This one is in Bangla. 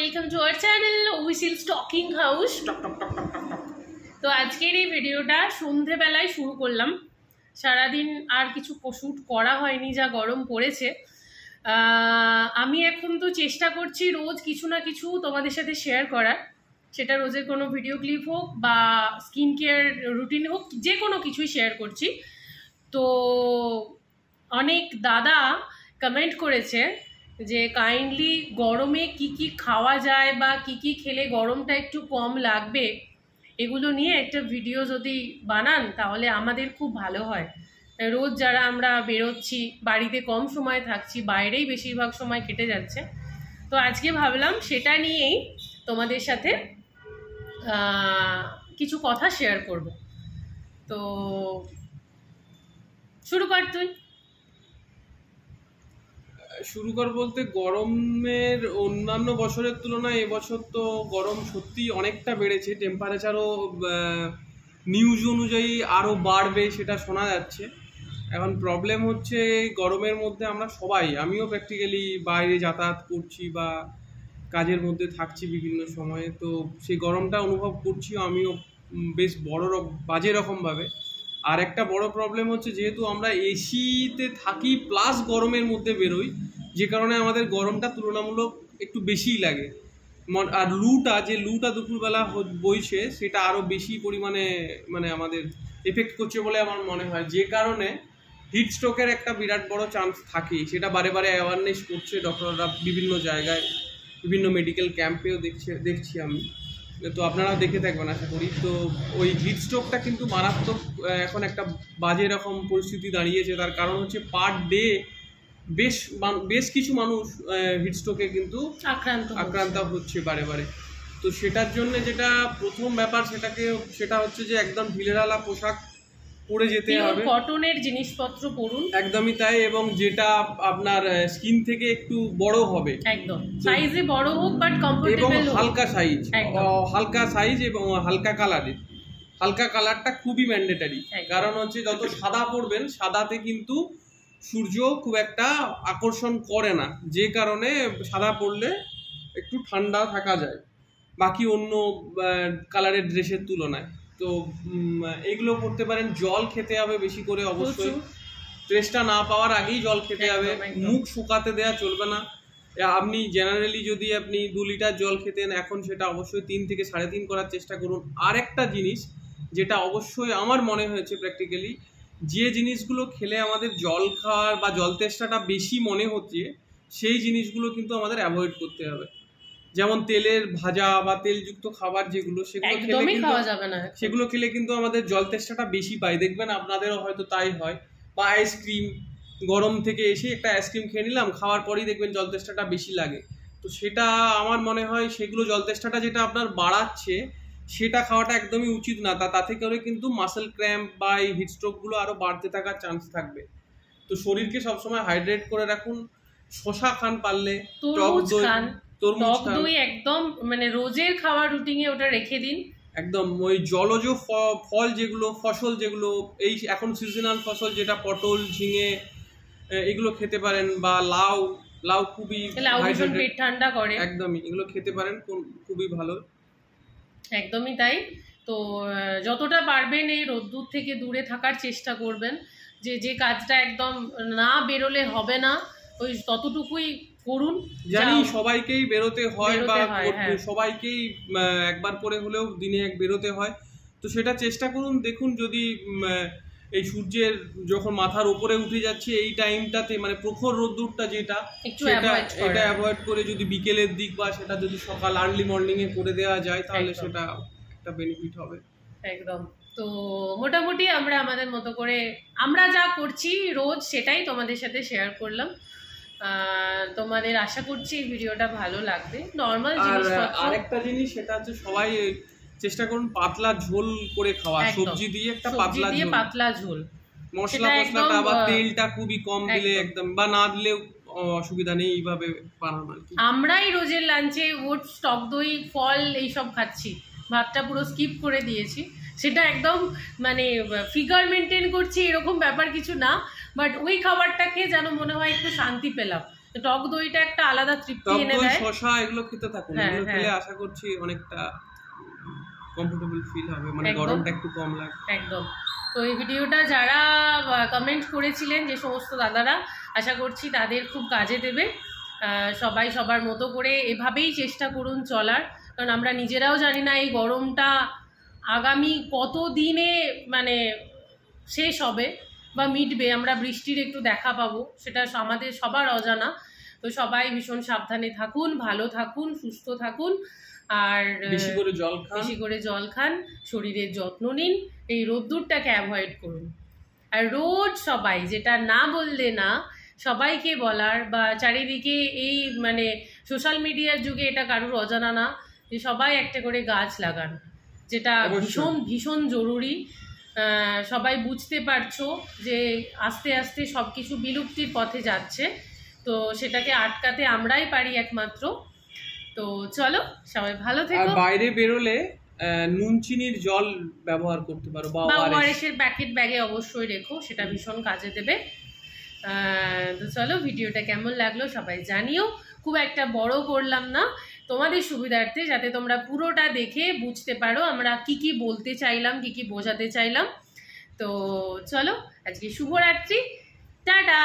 Welcome to our channel whistle stocking house. তো আজকের এই ভিডিওটা সন্ধেবেলায় শুরু করলাম। সারাদিন আর কিছু শ্যুট করা হয়নি, যা গরম পড়েছে। আমি এখন তো চেষ্টা করছি রোজ কিছু না কিছু তোমাদের সাথে শেয়ার করার, সেটা রোজের কোনো ভিডিও ক্লিপ হোক বা স্কিন কেয়ার রুটিন হোক, যে কোনো কিছুই শেয়ার করছি। তো অনেক দাদা কমেন্ট করেছে যে কাইন্ডলি গরমে কি কি খাওয়া যায় বা কি কি খেলে গরমটা একটু কম লাগবে, এগুলো নিয়ে একটা ভিডিও যদি বানান তাহলে আমাদের খুব ভালো হয়। রোজ যারা আমরা বেরোচ্ছি, বাড়িতে কম সময় থাকছি, বাইরেই বেশিরভাগ সময় কেটে যাচ্ছে, তো আজকে ভাবলাম সেটা নিয়েই তোমাদের সাথে কিছু কথা শেয়ার করব। তো শুরু কর তুই। শুরু কর বলতে, গরমের অন্যান্য বছরের তুলনায় এবছর তো গরম সত্যি অনেকটা বেড়েছে। টেম্পারেচারও নিউজ অনুযায়ী আরও বাড়বে সেটা শোনা যাচ্ছে। এখন প্রবলেম হচ্ছে গরমের মধ্যে আমরা সবাই, আমিও প্র্যাকটিক্যালি বাইরে যাতায়াত করছি বা কাজের মধ্যে থাকছি বিভিন্ন সময়ে, তো সেই গরমটা অনুভব করছি আমিও বেশ বাজে রকমভাবে। আর একটা বড় প্রবলেম হচ্ছে, যেহেতু আমরা এসিতে থাকি প্লাস গরমের মধ্যে বেরোই, যে কারণে আমাদের গরমটা তুলনামূলক একটু বেশিই লাগে। আর লুটা দুপুরবেলা বইছে, সেটা আরও বেশি পরিমাণে মানে আমাদের এফেক্ট করছে বলে আমার মনে হয়, যে কারণে হিট স্ট্রোকের একটা বিরাট বড় চান্স থাকে। সেটা বারে বারে অ্যাওয়ারনেস করছে ডক্টররা বিভিন্ন জায়গায়, বিভিন্ন মেডিকেল ক্যাম্পেও দেখছি আমি, তো আপনারাও দেখে থাকবেন আশা করি। তো ওই হিট স্ট্রোকটা কিন্তু মারাত্মক এখন একটা বাজে রকম পরিস্থিতি দাঁড়িয়েছে। তার কারণ হচ্ছে পার ডে বেশ কিছু মানুষ হিট স্ট্রোকে কিন্তু আক্রান্ত হচ্ছে বারে বারে। তো সেটার জন্য যেটা প্রথম ব্যাপার সেটা হচ্ছে যে একদম ঢিলেঢালা পোশাক পরে যেতে হবে, কটনের জিনিসপত্র পরুন, একদমই তাই। এবং যেটা আপনার স্কিন থেকে একটু বড় হবে, একদম সাইজে বড় হোক বাট কমফোর্টেবল হোক, এবং হালকা সাইজ এবং হালকা কালারের। হালকা কালারটা খুবই ম্যান্ডেটারি, কারণ হচ্ছে যত সাদা পরবেন, সাদাতে কিন্তু সূর্য খুব একটা আকর্ষণ করে না, যে কারণে সাদা পরলে একটু ঠান্ডা থাকা যায় বাকি অন্য কালারের ড্রেসের তুলনায়। তো এগুলো করতে পারেন। জল খেতে হবে বেশি করে, অবশ্যই স্ট্রেসটা না পাওয়ার আগেই জল খেতে হবে। মুখ শুকাতে দেওয়া চলবে না। আপনি জেনারেলি যদি আপনি 2 লিটার জল খেতেন, এখন সেটা অবশ্যই 3 থেকে 3.5 করার চেষ্টা করুন। আর একটা জিনিস যেটা অবশ্যই আমার মনে হয়েছে প্র্যাকটিক্যালি, যে জিনিসগুলো খেলে আমাদের জল খাওয়ার বা জল তেষ্টাটা বেশি মনে হচ্ছে, সেই জিনিসগুলো কিন্তু আমাদের অ্যাভয়েড করতে হবে। যেমন তেলের ভাজা বা তেলযুক্ত খাবার যেগুলো, সেগুলো খেলে কিন্তু আমাদের জল তেষ্টাটা বেশি পাই। দেখবেন আপনাদেরও হয়তো তাই হয়। বা আইসক্রিম, গরম থেকে এসে একটা আইসক্রিম খেয়ে নিলাম, খাওয়ার পরেই দেখবেন জল তেষ্টাটা বেশি লাগে। তো সেটা আমার মনে হয় সেগুলো জল তেষ্টাটা যেটা আপনার বাড়াচ্ছে, সেটা খাওয়াটা একদমই উচিত না। তাতে করে কিন্তু মাসেল ক্র্যাম্প বা এই হিটস্ট্রোকগুলো আরও বাড়তে থাকার চান্স থাকবে। তো শরীরকে সবসময় হাইড্রেট করে রাখুন। শশা খান, পারলে টক দই একদম মানে রোজের খাওয়ার রুটিনে ওটা রেখে দিন। একদম ওই জলজ ফল যেগুলো, ফসল যেগুলো এই এখন সিজনাল ফসল, যেটা পটল, ঝিঙে, এগুলো খেতে পারেন। বা লাউ খুবই পেট ঠান্ডা করে, একদমই এগুলো খেতে পারেন, খুবই ভালো। একদমই তাই। তো যতটা পারবেন এই রোদ্দুর থেকে দূরে থাকার চেষ্টা করবেন। যে কাজটা একদম না বেরোলে হবে না, ওই ততটুকুই করুন। জানি সবাইকেই বেরোতে হয় বা সবাইকেই একবার করে হলেও দিনে বেরোতে হয়, তো সেটা চেষ্টা করুন। দেখুন যদি এই সূর্যের যখন মাথার উপরে উঠে যাচ্ছে এই টাইমটাতে, মানে প্রখর রোদ্দুরটা যেটা, এটা অ্যাভয়েড করে যদি বিকেলের দিক বা সেটা যদি সকাল আর্লি মর্নিং এ করে দেওয়া যায়, তাহলে সেটা একটা বেনিফিট হবে। একদম। তো মোটামুটি আমরা আমাদের মতো করে আমরা যা করছি রোজ, সেটাই তোমাদের সাথে শেয়ার করলাম। তোমাদের আশা করছি ভিডিওটা ভালো লাগবে। নরমাল জিনিসপত্র। আর একটা জিনিস, সেটা হচ্ছে সবাই চেষ্টা করুন পাতলা ঝোল করে খাওয়া, সবজি দিয়ে একটা পাতলা ঝোল। মশলাটা আবার তেলটা খুবই কম দিলে একদম, বা না দিলেও অসুবিধা নেই, এইভাবে বানানো আর কি। আমরাই রোজের লাঞ্চে ওটস, টক দই, ফল এইসব খাচ্ছি, ভাতটা পুরো স্কিপ করে দিয়েছি। সেটা একদম মানে ফিগার মেনটেন করছি এরকম ব্যাপার কিছু না, বাট ওই খাবারটা খেয়ে যেন মনে হয় একটু শান্তি পেলাম। টক দইটা একটা আলাদা তৃপ্তি টক এনে দই দেয়। শসা এগুলো খেতে থাকুন, এগুলো খেলে আশা করছি অনেকটা কমফোর্টেবল ফিল হবে, মানে গরমটা একটু কম লাগবে একদম। তো এই ভিডিওটা যারা কমেন্ট করেছিলেন যে সমস্ত দাদারা, আশা করছি তাদের খুব কাজে দেবে। সবাই সবার মতো করে এভাবেই চেষ্টা করুন চলার, কারণ আমরা নিজেরাও জানি না এই গরমটা আগামী কত দিনে মানে শেষ হবে বা মিটবে, আমরা বৃষ্টির একটু দেখা পাবো সেটা আমাদের সবার অজানা। তো সবাই ভীষণ সাবধানে থাকুন, ভালো থাকুন, সুস্থ থাকুন, আর বেশি করে জল খান, শরীরের যত্ন নিন, এই রোদ্দুরটাকে অ্যাভয়েড করুন। আর রোজ সবাই, যেটা না বললে না, সবাইকে বলার বা চারিদিকে এই মানে সোশ্যাল মিডিয়ার যুগে এটা কারোর অজানা না যে সবাই একটা করে গাছ লাগান, যেটা ভীষণ ভীষণ জরুরি। সবাই বুঝতে পারছো যে আস্তে আস্তে সব কিছু বিলুপ্তির পথে যাচ্ছে, তো সেটাকে আটকাতে আমরাই পারি একমাত্র। তো চলো সবাই ভালো থেকো। বাইরে বেরোলে নুন চিনির জল ব্যবহার করতে পারো বা ওআরএস এর প্যাকেট ব্যাগে অবশ্যই রেখো, সেটা ভীষণ কাজে দেবে। তো চলো, ভিডিওটা কেমন লাগলো সবাই জানিও। খুব একটা বড় করলাম না, তোমাদের সুবিধার্থে, যাতে তোমরা পুরোটা দেখে বুঝতে পারো আমরা কি কি বলতে চাইলাম, কি কি বোঝাতে চাইলাম। তো চলো, আজকে শুভরাত্রি, টাটা।